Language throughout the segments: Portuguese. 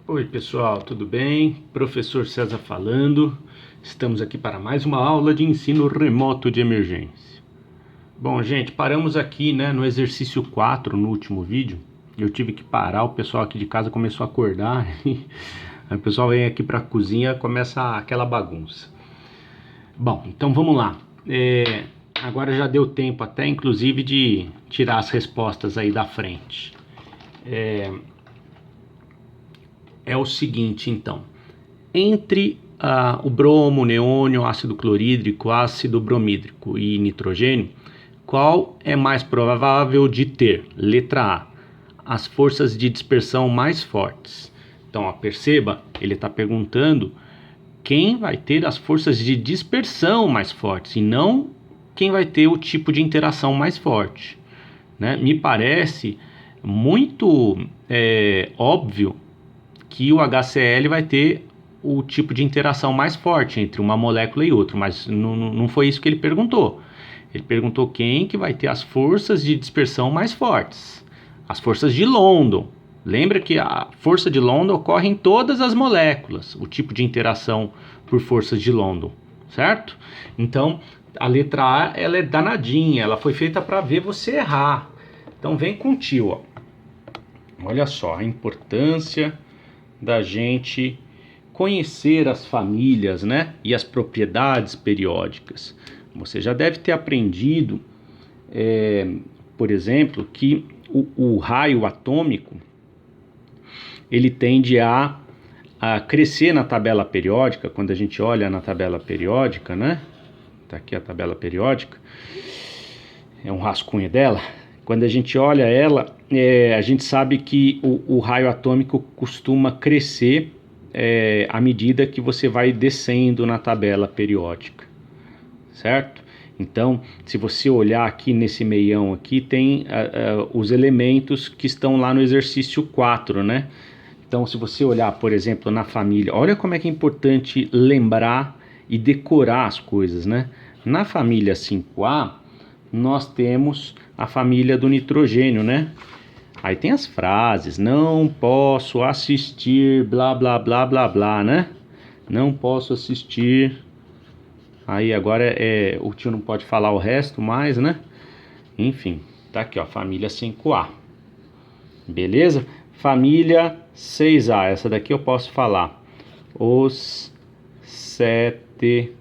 Oi pessoal, tudo bem? Professor César falando. Estamos aqui para mais uma aula de ensino remoto de emergência. Bom, gente, paramos aqui, no exercício 4 no último vídeo. Eu tive que parar, o pessoal aqui de casa começou a acordar. Aí o pessoal vem aqui para a cozinha e começa aquela bagunça. Bom, então vamos lá. Agora já deu tempo até, inclusive, de tirar as respostas aí da frente. É o seguinte, então. Entre o bromo, neônio, ácido clorídrico, ácido bromídrico e nitrogênio, qual é mais provável de ter? Letra A, as forças de dispersão mais fortes. Então, perceba, ele está perguntando quem vai ter as forças de dispersão mais fortes e não quem vai ter o tipo de interação mais forte, né? Me parece muito óbvio que o HCl vai ter o tipo de interação mais forte entre uma molécula e outra, mas não foi isso que ele perguntou. Ele perguntou quem que vai ter as forças de dispersão mais fortes. As forças de London. Lembra que a força de London ocorre em todas as moléculas, o tipo de interação por forças de London, certo? Então, a letra A, ela é danadinha, ela foi feita para ver você errar. Então, vem com o tio, ó. Olha só a importância da gente conhecer as famílias, e as propriedades periódicas. Você já deve ter aprendido, por exemplo, que o raio atômico ele tende a crescer na tabela periódica. Quando a gente olha na tabela periódica, tá aqui a tabela periódica, é um rascunho dela. Quando a gente olha ela, a gente sabe que o raio atômico costuma crescer à medida que você vai descendo na tabela periódica, certo? Então, se você olhar aqui nesse meião aqui, tem os elementos que estão lá no exercício 4, Então, se você olhar, por exemplo, na família, olha como é que é importante lembrar e decorar as coisas, Na família 5A, nós temos a família do nitrogênio, Aí tem as frases, não posso assistir, blá, blá, blá, blá, blá, Não posso assistir. Aí agora o tio não pode falar o resto mais, Enfim, tá aqui, ó, família 5A. Beleza? Família 6A, essa daqui eu posso falar. Os 7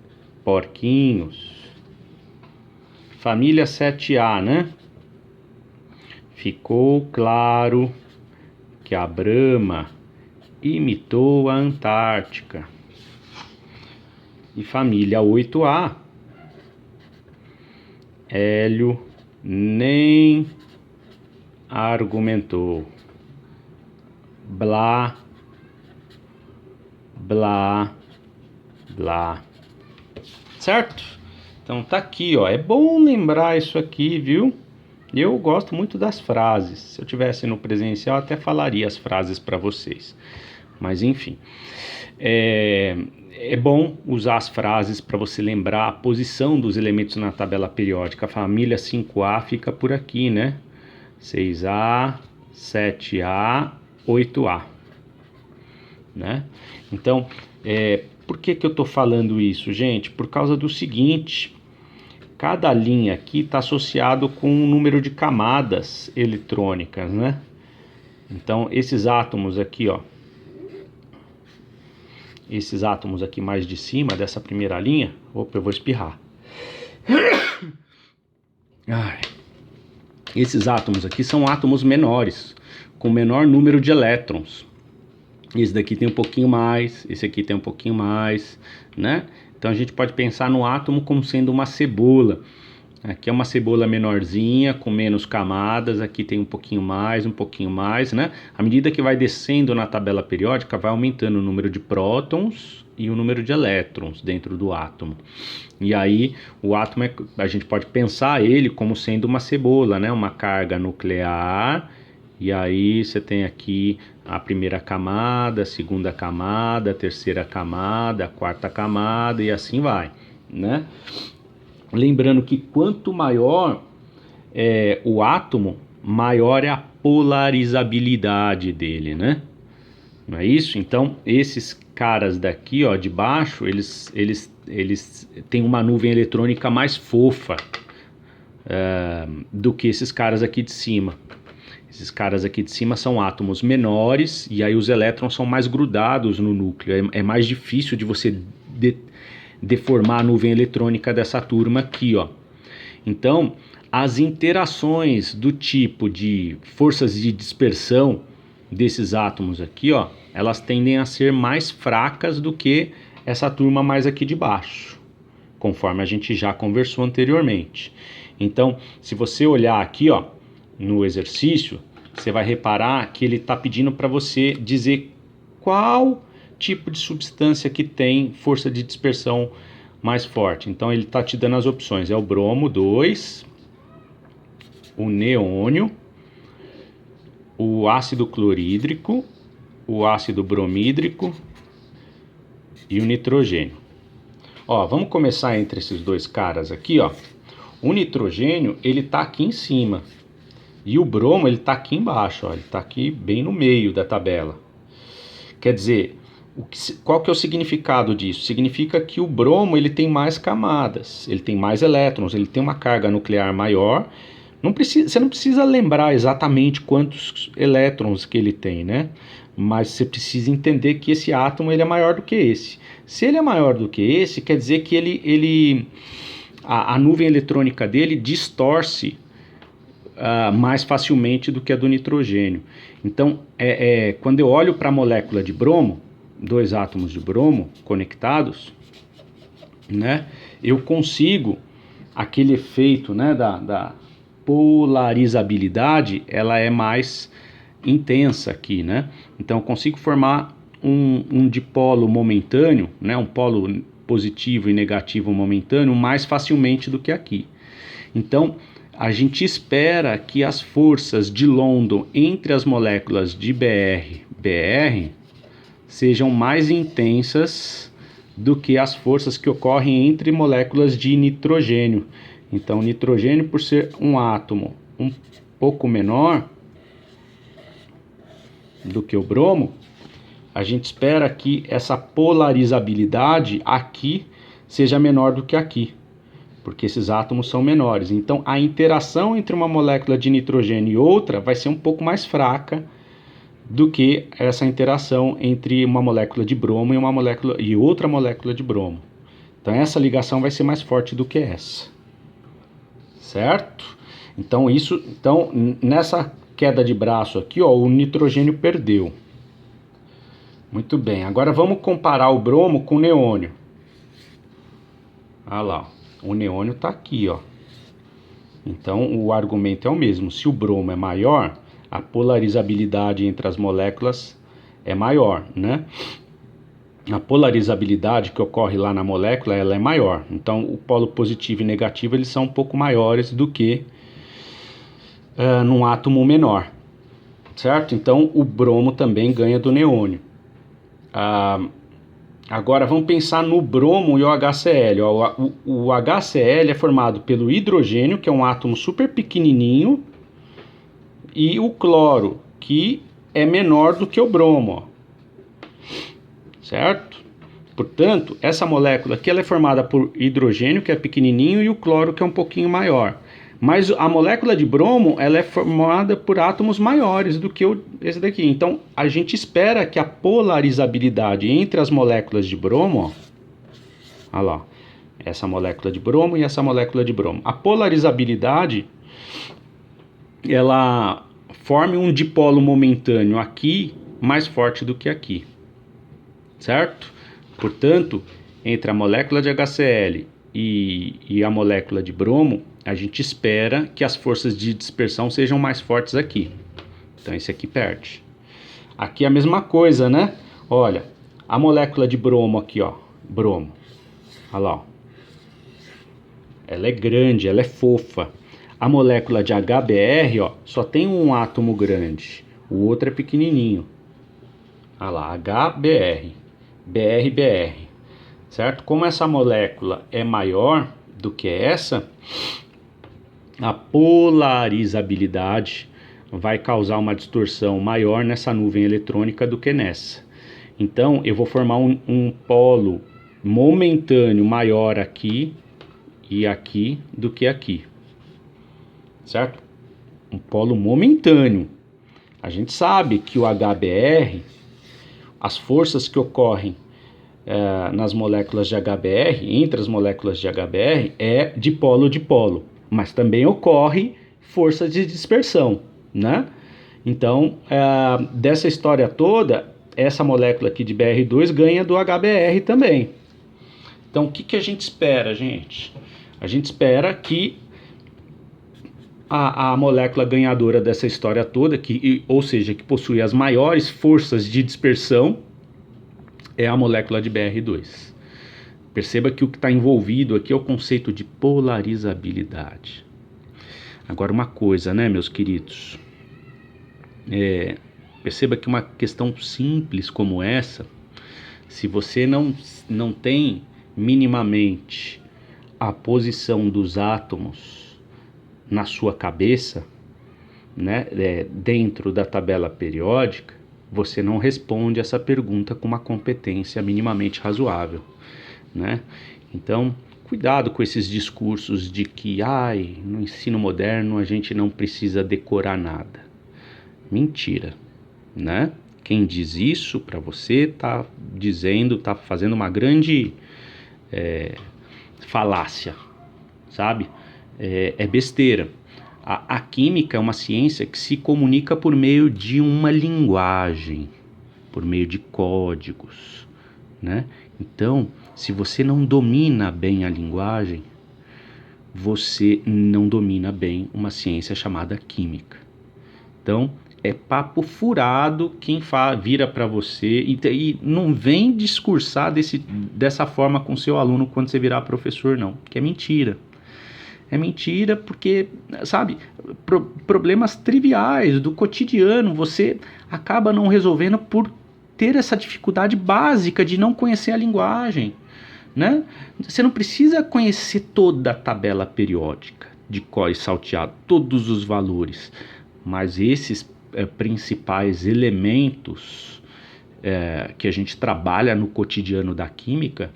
porquinhos. Família 7A, Ficou claro que a Brahma imitou a Antártica. E família 8A, Hélio nem argumentou. Blá, blá, blá. Certo? Então tá aqui, ó. É bom lembrar isso aqui, viu? Eu gosto muito das frases. Se eu tivesse no presencial, até falaria as frases para vocês. Mas enfim, é bom usar as frases para você lembrar a posição dos elementos na tabela periódica. A família 5A fica por aqui, 6A, 7A, 8A, Então, por que eu estou falando isso, gente? Por causa do seguinte: cada linha aqui está associado com um número de camadas eletrônicas, Então, esses átomos aqui, ó, esses átomos aqui mais de cima dessa primeira linha, opa, eu vou espirrar. Esses átomos aqui são átomos menores, com menor número de elétrons. Esse daqui tem um pouquinho mais, esse aqui tem um pouquinho mais, Então a gente pode pensar no átomo como sendo uma cebola. Aqui é uma cebola menorzinha, com menos camadas, aqui tem um pouquinho mais, À medida que vai descendo na tabela periódica, vai aumentando o número de prótons e o número de elétrons dentro do átomo. E aí, o átomo, a gente pode pensar ele como sendo uma cebola, Uma carga nuclear, e aí você tem aqui a primeira camada, a segunda camada, a terceira camada, a quarta camada, e assim vai, Lembrando que quanto maior o átomo, maior é a polarizabilidade dele, não é isso? Então, esses caras daqui, ó, de baixo, eles têm uma nuvem eletrônica mais fofa do que esses caras aqui de cima. Esses caras aqui de cima são átomos menores e aí os elétrons são mais grudados no núcleo. É mais difícil de você deformar a nuvem eletrônica dessa turma aqui, ó. Então, as interações do tipo de forças de dispersão desses átomos aqui, ó, elas tendem a ser mais fracas do que essa turma mais aqui de baixo, conforme a gente já conversou anteriormente. Então, se você olhar aqui, ó, no exercício, você vai reparar que ele está pedindo para você dizer qual tipo de substância que tem força de dispersão mais forte. Então ele está te dando as opções, é o bromo 2, o neônio, o ácido clorídrico, o ácido bromídrico e o nitrogênio. Ó, vamos começar entre esses dois caras aqui, ó. O nitrogênio, ele tá aqui em cima. E o bromo, ele tá aqui embaixo, ó. Ele tá aqui bem no meio da tabela. Quer dizer, qual que é o significado disso? Significa que o bromo, ele tem mais camadas, ele tem mais elétrons, ele tem uma carga nuclear maior. Você não precisa lembrar exatamente quantos elétrons que ele tem, né? Mas você precisa entender que esse átomo, ele é maior do que esse. Se ele é maior do que esse, quer dizer que a nuvem eletrônica dele distorce mais facilmente do que a do nitrogênio. Então, quando eu olho para a molécula de bromo, dois átomos de bromo conectados, né, eu consigo aquele efeito, né, da polarizabilidade, ela é mais intensa aqui, né? Então eu consigo formar um dipolo momentâneo, né, um polo positivo e negativo momentâneo mais facilmente do que aqui. Então a gente espera que as forças de London entre as moléculas de BR sejam mais intensas do que as forças que ocorrem entre moléculas de nitrogênio. Então, o nitrogênio, por ser um átomo um pouco menor do que o bromo, a gente espera que essa polarizabilidade aqui seja menor do que aqui, porque esses átomos são menores. Então, a interação entre uma molécula de nitrogênio e outra vai ser um pouco mais fraca do que essa interação entre uma molécula de bromo e outra molécula de bromo. Então, essa ligação vai ser mais forte do que essa. Certo? Então, nessa queda de braço aqui, ó, o nitrogênio perdeu. Muito bem. Agora vamos comparar o bromo com o neônio. Olha lá, o neônio está aqui, ó. Então, o argumento é o mesmo. Se o bromo é maior, a polarizabilidade entre as moléculas é maior, né? A polarizabilidade que ocorre lá na molécula, ela é maior. Então, o polo positivo e negativo, eles são um pouco maiores do que num átomo menor, certo? Então, o bromo também ganha do neônio. Agora, vamos pensar no bromo e o HCl. O HCl é formado pelo hidrogênio, que é um átomo super pequenininho, e o cloro, que é menor do que o bromo, ó. Certo? Portanto, essa molécula aqui ela é formada por hidrogênio, que é pequenininho, e o cloro, que é um pouquinho maior. Mas a molécula de bromo ela é formada por átomos maiores do que esse daqui. Então, a gente espera que a polarizabilidade entre as moléculas de bromo, ó, olha lá, essa molécula de bromo e essa molécula de bromo. A polarizabilidade, ela forme um dipolo momentâneo aqui mais forte do que aqui. Certo? Portanto, entre a molécula de HCl e a molécula de bromo, a gente espera que as forças de dispersão sejam mais fortes aqui. Então esse aqui perde. Aqui é a mesma coisa, né? Olha, a molécula de bromo aqui, ó, bromo. Olha lá, ó. Ela é grande, ela é fofa. A molécula de HBr, ó, só tem um átomo grande, o outro é pequenininho. Olha lá, HBr. BR, certo? Como essa molécula é maior do que essa, a polarizabilidade vai causar uma distorção maior nessa nuvem eletrônica do que nessa. Então, eu vou formar um polo momentâneo maior aqui e aqui do que aqui, certo? Um polo momentâneo. A gente sabe que o HBr, as forças que ocorrem nas moléculas de HBr, entre as moléculas de HBr, é de polo, mas também ocorre força de dispersão, né? Então, dessa história toda, essa molécula aqui de Br2 ganha do HBr também. Então, o que a gente espera, gente? A gente espera que a molécula ganhadora dessa história toda, ou seja, que possui as maiores forças de dispersão, é a molécula de Br2. Perceba que o que está envolvido aqui é o conceito de polarizabilidade. Agora, uma coisa, né, meus queridos? Perceba que uma questão simples como essa, se você não tem minimamente a posição dos átomos na sua cabeça, né, dentro da tabela periódica, você não responde essa pergunta com uma competência minimamente razoável, né? Então, cuidado com esses discursos de que no ensino moderno a gente não precisa decorar nada. Mentira, né? Quem diz isso para você tá fazendo uma grande falácia, sabe? É besteira. A química é uma ciência que se comunica por meio de uma linguagem, por meio de códigos, né? Então, se você não domina bem a linguagem, você não domina bem uma ciência chamada química. Então, é papo furado quem vira para você e não vem discursar dessa forma com seu aluno quando você virar professor, não, que é mentira. É mentira porque, sabe, problemas triviais do cotidiano você acaba não resolvendo por ter essa dificuldade básica de não conhecer a linguagem, né? Você não precisa conhecer toda a tabela periódica de cor e salteado, todos os valores, mas esses principais elementos que a gente trabalha no cotidiano da química,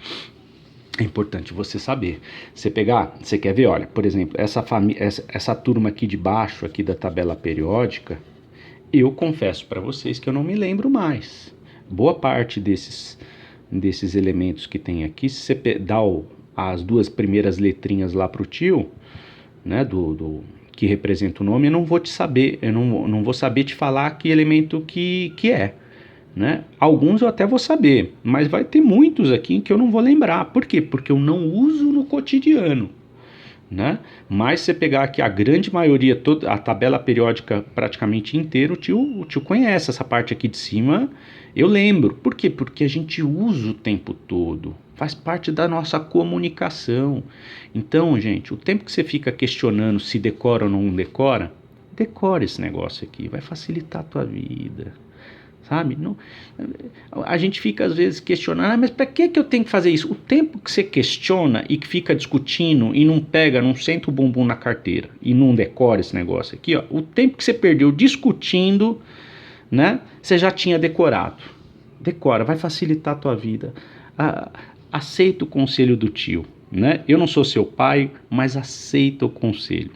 é importante você saber. Você quer ver, olha, por exemplo, essa turma aqui de baixo, aqui da tabela periódica, eu confesso para vocês que eu não me lembro mais. Boa parte desses elementos que tem aqui, se você dá as duas primeiras letrinhas lá pro tio, né, que representa o nome, eu não vou saber te falar que elemento que é. Né? Alguns eu até vou saber, mas vai ter muitos aqui que eu não vou lembrar. Por quê? Porque eu não uso no cotidiano, né? Mas se você pegar aqui a grande maioria, toda a tabela periódica praticamente inteira, o tio conhece essa parte aqui de cima, eu lembro. Por quê? Porque a gente usa o tempo todo, faz parte da nossa comunicação. Então, gente, o tempo que você fica questionando se decora ou não decora, decora esse negócio aqui, vai facilitar a tua vida. Sabe? Não, a gente fica às vezes questionando, mas para que eu tenho que fazer isso? O tempo que você questiona e que fica discutindo e não senta o bumbum na carteira e não decora esse negócio aqui, ó, o tempo que você perdeu discutindo, né, você já tinha decorado. Decora, vai facilitar a tua vida. Aceita o conselho do tio, né? Eu não sou seu pai, mas aceita o conselho.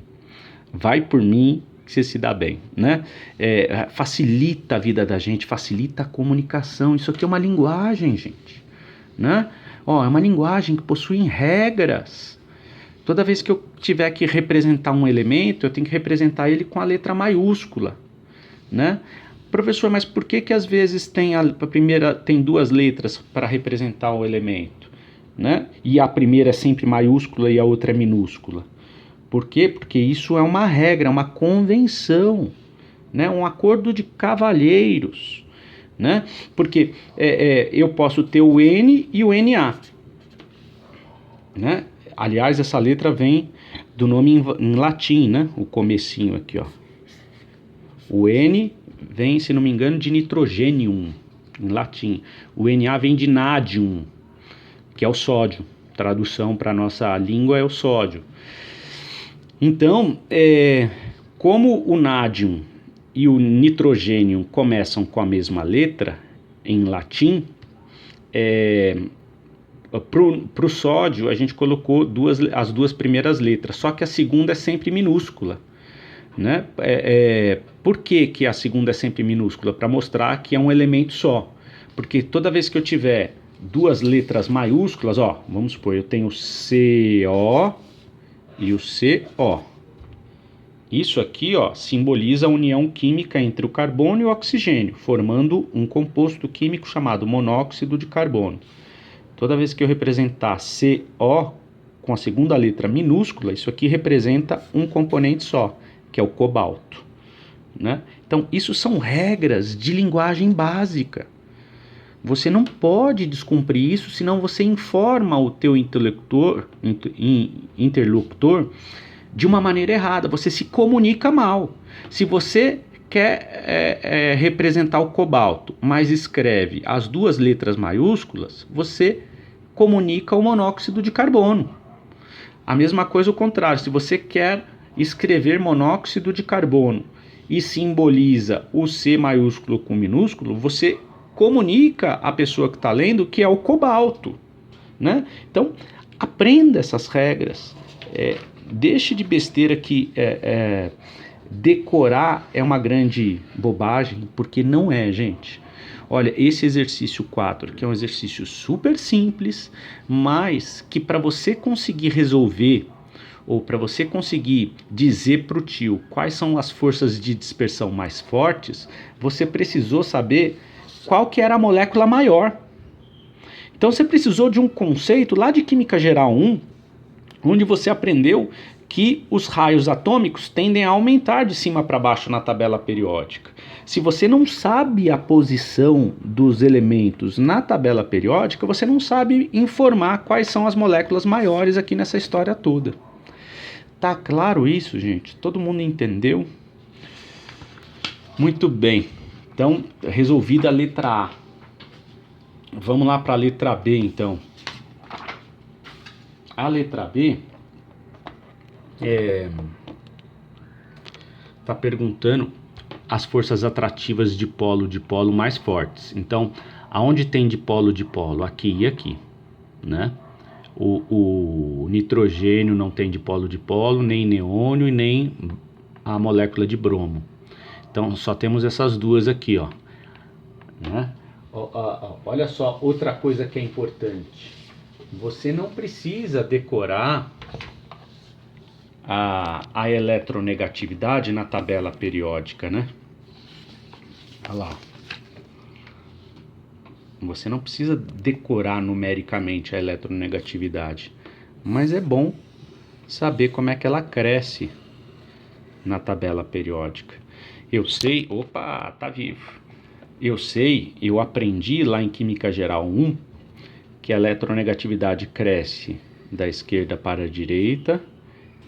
Vai por mim, que você se dá bem, né? Facilita a vida da gente, facilita a comunicação. Isso aqui é uma linguagem, gente, né? É uma linguagem que possui regras. Toda vez que eu tiver que representar um elemento, eu tenho que representar ele com a letra maiúscula, né? Professor, mas por que às vezes a primeira tem duas letras para representar o elemento, né? E a primeira é sempre maiúscula e a outra é minúscula? Por quê? Porque isso é uma regra, uma convenção, né? Um acordo de cavalheiros, né? Porque eu posso ter o N e o NA, né? Aliás, essa letra vem do nome em latim, né? O comecinho aqui, ó. O N vem, se não me engano, de nitrogênio, em latim. O Na vem de nadium, que é o sódio. Tradução para a nossa língua é o sódio. Então, como o nádium e o nitrogênio começam com a mesma letra, em latim, para o sódio a gente colocou as duas primeiras letras, só que a segunda é sempre minúscula, né? Por que a segunda é sempre minúscula? Para mostrar que é um elemento só, porque toda vez que eu tiver duas letras maiúsculas, ó, vamos supor, eu tenho CO e o CO. Isso aqui, ó, simboliza a união química entre o carbono e o oxigênio, formando um composto químico chamado monóxido de carbono. Toda vez que eu representar CO com a segunda letra minúscula, isso aqui representa um componente só, que é o cobalto, né? Então, isso são regras de linguagem básica. Você não pode descumprir isso, senão você informa o teu interlocutor de uma maneira errada. Você se comunica mal. Se você quer representar o cobalto, mas escreve as duas letras maiúsculas, você comunica o monóxido de carbono. A mesma coisa o contrário, se você quer escrever monóxido de carbono e simboliza o C maiúsculo com minúsculo, você comunica a pessoa que está lendo que é o cobalto, né? Então, aprenda essas regras, deixe de besteira que decorar é uma grande bobagem, porque não é, gente. Olha, esse exercício 4, que é um exercício super simples, mas que para você conseguir resolver, ou para você conseguir dizer para o tio quais são as forças de dispersão mais fortes, você precisou saber qual que era a molécula maior. Então você precisou de um conceito lá de Química Geral 1, onde você aprendeu que os raios atômicos tendem a aumentar de cima para baixo na tabela periódica. Se você não sabe a posição dos elementos na tabela periódica, você não sabe informar quais são as moléculas maiores aqui nessa história toda. Tá claro isso, gente? Todo mundo entendeu? Muito bem. Então, resolvida a letra A. Vamos lá para a letra B, então. A letra B está perguntando as forças atrativas de polo mais fortes. Então, aonde tem de polo? Aqui e aqui, né? O nitrogênio não tem de polo, nem neônio e nem a molécula de bromo. Então, só temos essas duas aqui, ó, né? Olha só, outra coisa que é importante. Você não precisa decorar a eletronegatividade na tabela periódica, né? Olha lá. Você não precisa decorar numericamente a eletronegatividade, mas é bom saber como é que ela cresce na tabela periódica. Eu sei, opa, tá vivo. Eu aprendi lá em Química Geral 1 que a eletronegatividade cresce da esquerda para a direita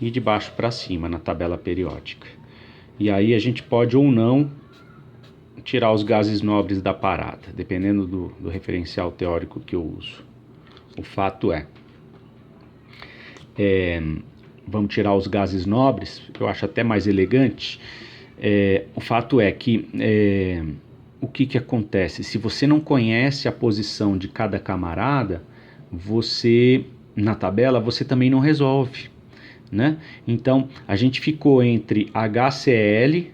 e de baixo para cima na tabela periódica. E aí a gente pode ou não tirar os gases nobres da parada, dependendo do referencial teórico que eu uso. O fato vamos tirar os gases nobres, eu acho até mais elegante. O fato é que o que acontece? Se você não conhece a posição de cada camarada, você, na tabela, você também não resolve, né? Então, a gente ficou entre HCl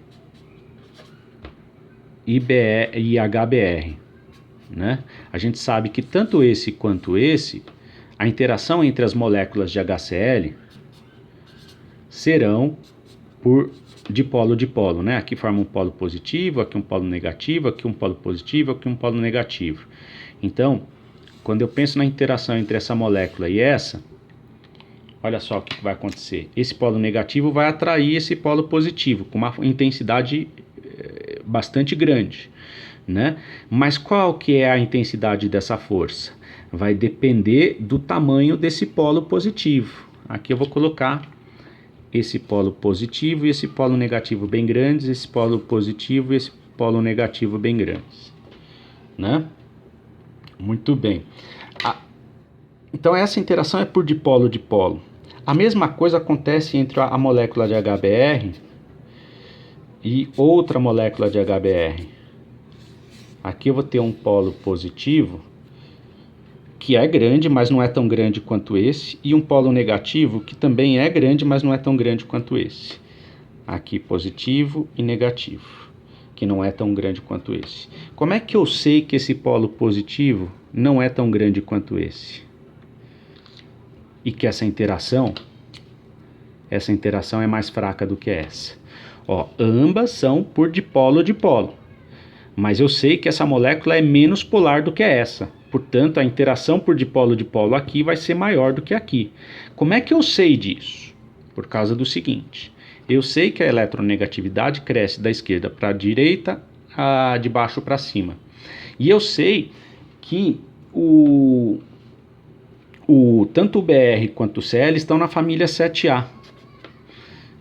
e HBr, né? A gente sabe que tanto esse quanto esse, a interação entre as moléculas de HCl serão de polo, né? Aqui forma um polo positivo, aqui um polo negativo, aqui um polo positivo, aqui um polo negativo. Então, quando eu penso na interação entre essa molécula e essa, olha só o que vai acontecer. Esse polo negativo vai atrair esse polo positivo com uma intensidade bastante grande, né? Mas qual que é a intensidade dessa força? Vai depender do tamanho desse polo positivo. Aqui eu vou colocar esse polo positivo e esse polo negativo bem grandes, esse polo positivo e esse polo negativo bem grandes, né? Muito bem. Então essa interação é por dipolo. A mesma coisa acontece entre a molécula de HBr e outra molécula de HBr. Aqui eu vou ter um polo positivo, que é grande, mas não é tão grande quanto esse, e um polo negativo, que também é grande, mas não é tão grande quanto esse. Aqui positivo e negativo, que não é tão grande quanto esse. Como é que eu sei que esse polo positivo não é tão grande quanto esse? E que essa interação é mais fraca do que essa? Ó, ambas são por dipolo-dipolo. Mas eu sei que essa molécula é menos polar do que essa. Portanto, a interação por dipolo-dipolo aqui vai ser maior do que aqui. Como é que eu sei disso? Por causa do seguinte. Eu sei que a eletronegatividade cresce da esquerda para a direita, de baixo para cima. E eu sei que tanto o Br quanto o Cl estão na família 7A.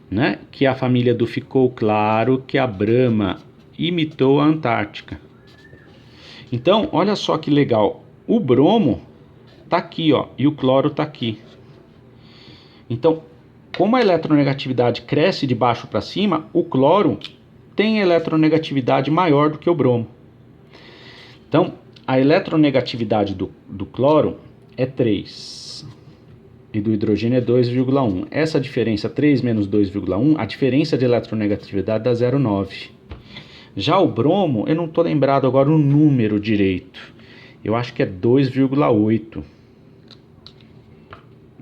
Né? Que é a família do ficou claro que a Brahma imitou a Antártica. Então, olha só que legal. O bromo tá aqui, ó, e o cloro tá aqui. Então, como a eletronegatividade cresce de baixo para cima, o cloro tem eletronegatividade maior do que o bromo. Então, a eletronegatividade do cloro é 3 e do hidrogênio é 2,1. Essa diferença, 3 menos 2,1, a diferença de eletronegatividade dá 0,9. Já o bromo, eu não estou lembrado agora o número direito. Eu acho que é 2,8.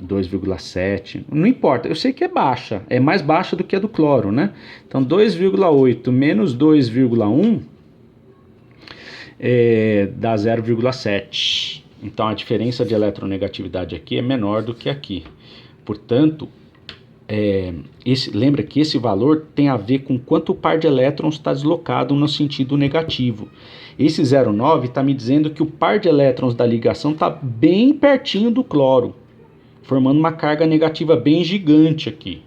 2,7. Não importa, eu sei que é baixa. É mais baixa do que a do cloro, né? Então 2,8 menos 2,1 dá 0,7. Então a diferença de eletronegatividade aqui é menor do que aqui. Portanto, lembra que esse valor tem a ver com quanto o par de elétrons está deslocado no sentido negativo. Esse 0,9 está me dizendo que o par de elétrons da ligação está bem pertinho do cloro, formando uma carga negativa bem gigante aqui.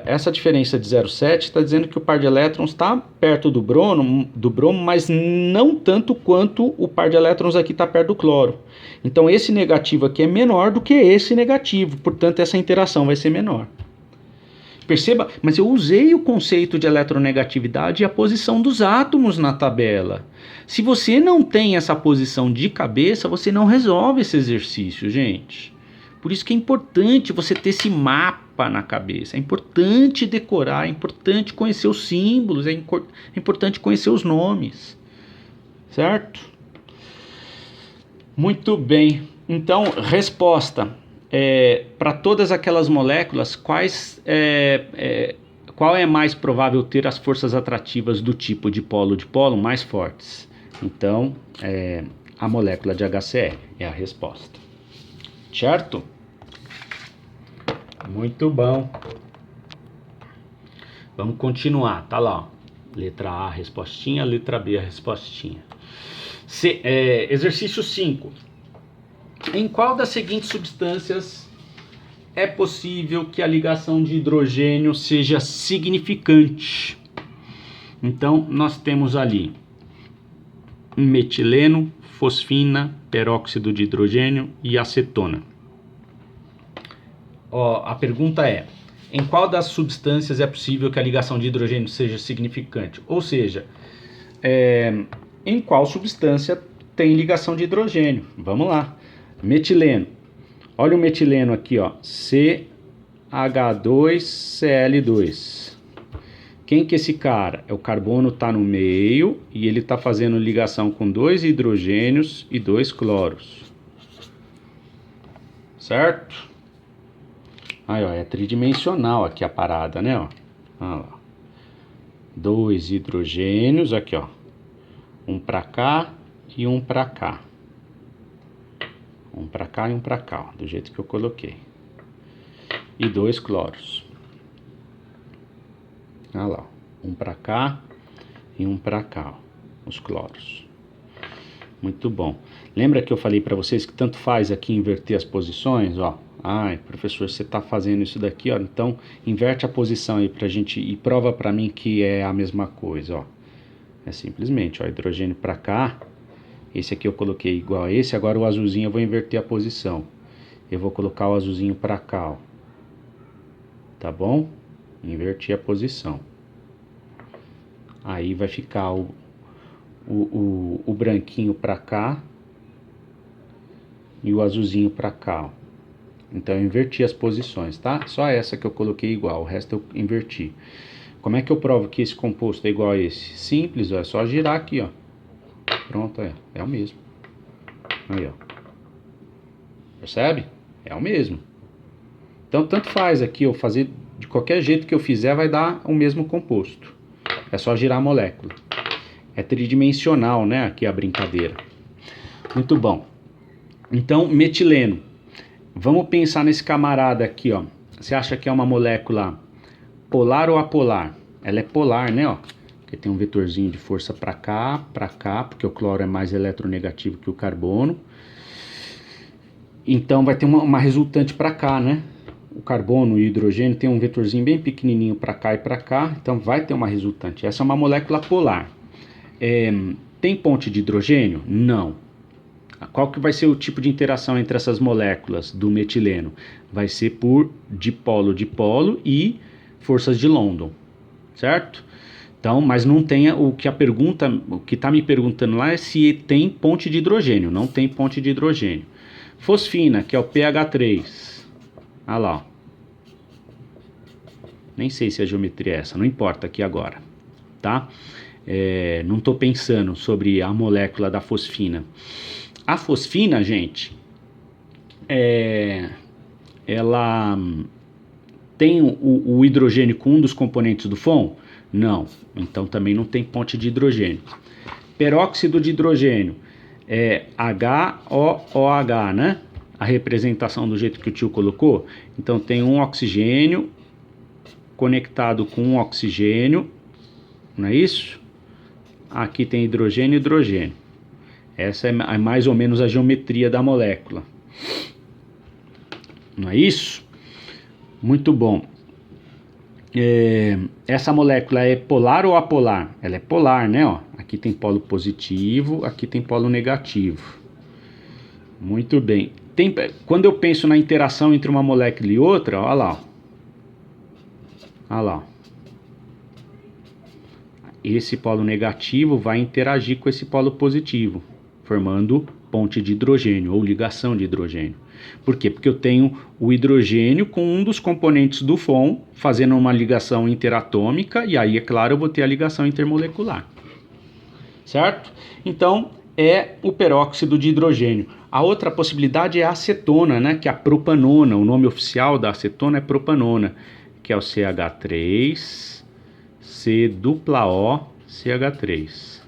Essa diferença de 0,7 está dizendo que o par de elétrons está perto do bromo, mas não tanto quanto o par de elétrons aqui está perto do cloro. Então esse negativo aqui é menor do que esse negativo, portanto essa interação vai ser menor. Perceba, mas eu usei o conceito de eletronegatividade e a posição dos átomos na tabela. Se você não tem essa posição de cabeça, você não resolve esse exercício, gente. Por isso que é importante você ter esse mapa na cabeça. É importante decorar, é importante conhecer os símbolos, é importante conhecer os nomes. Certo? Muito bem. Então, resposta. Para todas aquelas moléculas, qual é mais provável ter as forças atrativas do tipo dipolo-dipolo mais fortes? Então, a molécula de HCl é a resposta. Certo? Muito bom. Vamos continuar, tá lá. Ó. Letra A, respostinha, letra B, a respostinha. Exercício 5. Em qual das seguintes substâncias é possível que a ligação de hidrogênio seja significante? Então, nós temos ali metileno, fosfina, peróxido de hidrogênio e acetona. A pergunta é, em qual das substâncias é possível que a ligação de hidrogênio seja significante? Ou seja, em qual substância tem ligação de hidrogênio? Vamos lá. Metileno. Olha o metileno aqui, ó. CH2Cl2. Quem que é esse cara? O carbono está no meio e ele está fazendo ligação com 2 hidrogênios e 2 cloros. Certo? Aí, ó, é tridimensional aqui a parada, né? Ó. Olha lá. 2 hidrogênios aqui, ó. Um para cá e um para cá. Um para cá e um para cá, ó, do jeito que eu coloquei. E 2 cloros. Olha lá, um para cá e um para cá, ó, os cloros. Muito bom. Lembra que eu falei para vocês que tanto faz aqui inverter as posições, ó? Ai, professor, você tá fazendo isso daqui, ó. Então, inverte a posição aí pra gente e prova para mim que é a mesma coisa, ó. É simplesmente, ó, hidrogênio para cá. Esse aqui eu coloquei igual a esse, agora o azulzinho eu vou inverter a posição. Eu vou colocar o azulzinho para cá, ó. Tá bom? Inverti a posição. Aí vai ficar o branquinho para cá e o azulzinho para cá, ó. Então eu inverti as posições, tá? Só essa que eu coloquei igual, o resto eu inverti. Como é que eu provo que esse composto é igual a esse? Simples, ó, é só girar aqui, ó. Pronto, é o mesmo. Aí, ó. Percebe? É o mesmo. Então tanto faz aqui, eu fazer de qualquer jeito que eu fizer vai dar o mesmo composto. É só girar a molécula. É tridimensional, né? Aqui a brincadeira. Muito bom. Então, metileno. Vamos pensar nesse camarada aqui, ó. Você acha que é uma molécula polar ou apolar? Ela é polar, né, ó? Porque tem um vetorzinho de força para cá, porque o cloro é mais eletronegativo que o carbono. Então vai ter uma resultante para cá, né? O carbono e o hidrogênio tem um vetorzinho bem pequenininho para cá e para cá, então vai ter uma resultante. Essa é uma molécula polar. Tem ponte de hidrogênio? Não. Qual que vai ser o tipo de interação entre essas moléculas do metileno? Vai ser por dipolo-dipolo e forças de London, certo? Então, mas não tem o que está me perguntando lá é se tem ponte de hidrogênio. Não tem ponte de hidrogênio. Fosfina, que é o pH3. Olha lá, ó. Nem sei se a geometria é essa, não importa aqui agora, tá? Não estou pensando sobre a molécula da fosfina. A fosfina, gente, ela tem o hidrogênio com um dos componentes do FON? Não, então também não tem ponte de hidrogênio. Peróxido de hidrogênio é HOOH, né? A representação do jeito que o tio colocou. Então tem um oxigênio conectado com um oxigênio, não é isso? Aqui tem hidrogênio e hidrogênio. Essa é mais ou menos a geometria da molécula. Não é isso? Muito bom. Essa molécula é polar ou apolar? Ela é polar, né? Ó, aqui tem polo positivo, aqui tem polo negativo. Muito bem. Quando eu penso na interação entre uma molécula e outra, olha lá. Olha lá. Esse polo negativo vai interagir com esse polo positivo, formando ponte de hidrogênio ou ligação de hidrogênio. Por quê? Porque eu tenho o hidrogênio com um dos componentes do FON fazendo uma ligação interatômica e aí, é claro, eu vou ter a ligação intermolecular. Certo? Então, é o peróxido de hidrogênio. A outra possibilidade é a acetona, né? Que é a propanona. O nome oficial da acetona é propanona, que é o CH3, COOCH3.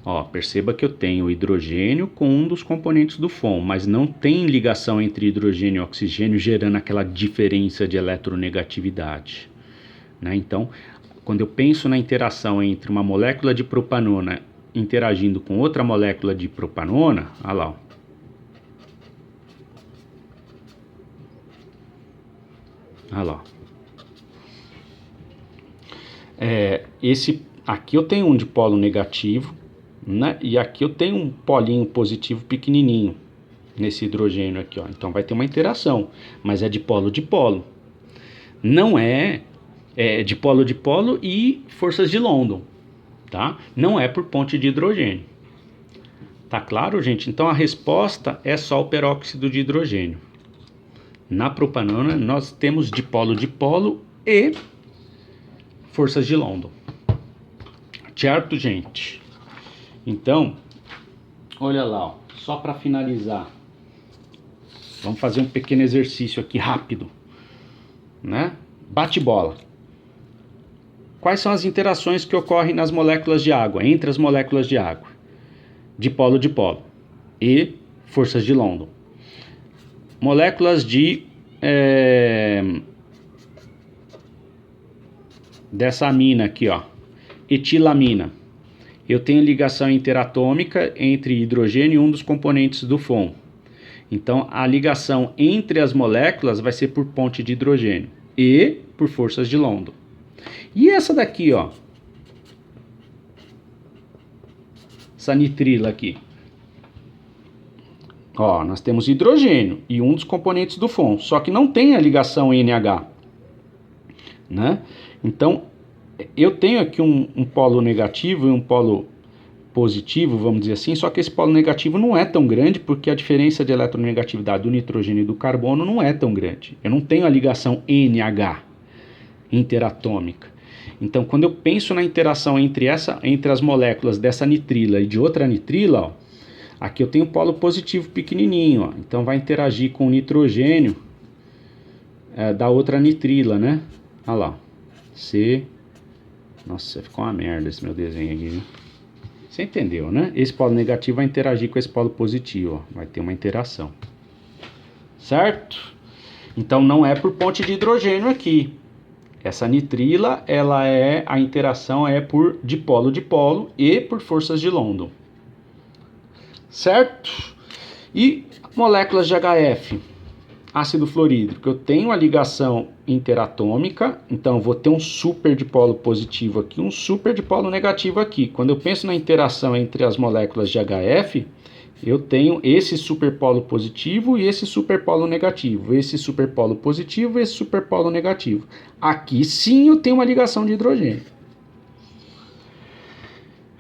Ó, perceba que eu tenho hidrogênio com um dos componentes do FON, mas não tem ligação entre hidrogênio e oxigênio gerando aquela diferença de eletronegatividade, né? Então, quando eu penso na interação entre uma molécula de propanona interagindo com outra molécula de propanona, olha lá, ó. Olha lá. Aqui eu tenho um dipolo negativo, né? E aqui eu tenho um polinho positivo pequenininho nesse hidrogênio aqui, ó. Então vai ter uma interação, mas é dipolo-dipolo. Não é dipolo-dipolo e forças de London, tá? Não é por ponte de hidrogênio. Tá claro, gente? Então a resposta é só o peróxido de hidrogênio. Na propanona nós temos dipolo-dipolo e forças de London. Certo, gente? Então, olha lá, ó, só para finalizar. Vamos fazer um pequeno exercício aqui rápido, né? Bate bola. Quais são as interações que ocorrem nas moléculas de água, entre as moléculas de água? Dipolo-dipolo e forças de London. Moléculas dessa amina aqui, ó, etilamina. Eu tenho ligação interatômica entre hidrogênio e um dos componentes do FON. Então, a ligação entre as moléculas vai ser por ponte de hidrogênio e por forças de London. E essa daqui, ó, essa nitrila aqui. Ó, nós temos hidrogênio e um dos componentes do FON, só que não tem a ligação NH. né? Então, eu tenho aqui um polo negativo e um polo positivo, vamos dizer assim, só que esse polo negativo não é tão grande porque a diferença de eletronegatividade do nitrogênio e do carbono não é tão grande. Eu não tenho a ligação NH interatômica. Então, quando eu penso na interação entre as moléculas dessa nitrila e de outra nitrila, ó, aqui eu tenho um polo positivo pequenininho, ó, então vai interagir com o nitrogênio da outra nitrila, né? Olha lá, Nossa, ficou uma merda esse meu desenho aqui, viu? Você entendeu, né? Esse polo negativo vai interagir com esse polo positivo, ó. Vai ter uma interação. Certo? Então não é por ponte de hidrogênio aqui. Essa nitrila, a interação é por dipolo-dipolo e por forças de London. Certo? E moléculas de HF, ácido fluorídrico, eu tenho a ligação interatômica, então vou ter um super dipolo positivo aqui, um super dipolo negativo aqui. Quando eu penso na interação entre as moléculas de HF, eu tenho esse superpolo positivo e esse superpolo negativo, esse superpolo positivo e esse superpolo negativo. Aqui sim eu tenho uma ligação de hidrogênio.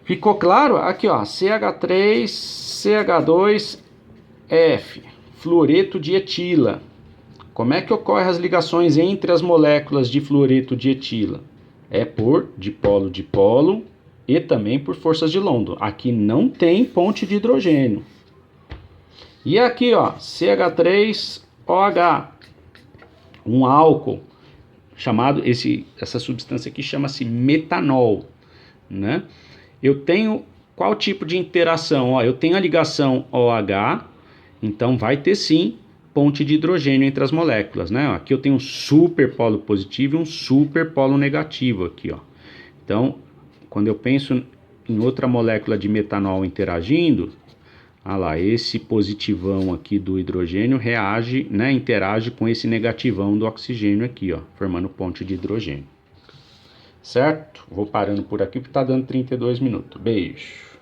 Ficou claro? Aqui ó, CH3, CH2F, fluoreto de etila. Como é que ocorrem as ligações entre as moléculas de fluoreto de etila? É por dipolo-dipolo e também por forças de London. Aqui não tem ponte de hidrogênio. E aqui, ó, CH3OH, um álcool chamado, essa substância aqui chama-se metanol, né? Eu tenho qual tipo de interação? Ó, eu tenho a ligação OH, então vai ter sim ponte de hidrogênio entre as moléculas, né? Aqui eu tenho um superpolo positivo e um superpolo negativo aqui, ó. Então, quando eu penso em outra molécula de metanol interagindo, olha lá, esse positivão aqui do hidrogênio reage, né, interage com esse negativão do oxigênio aqui, ó, formando ponte de hidrogênio. Certo? Vou parando por aqui porque tá dando 32 minutos. Beijo.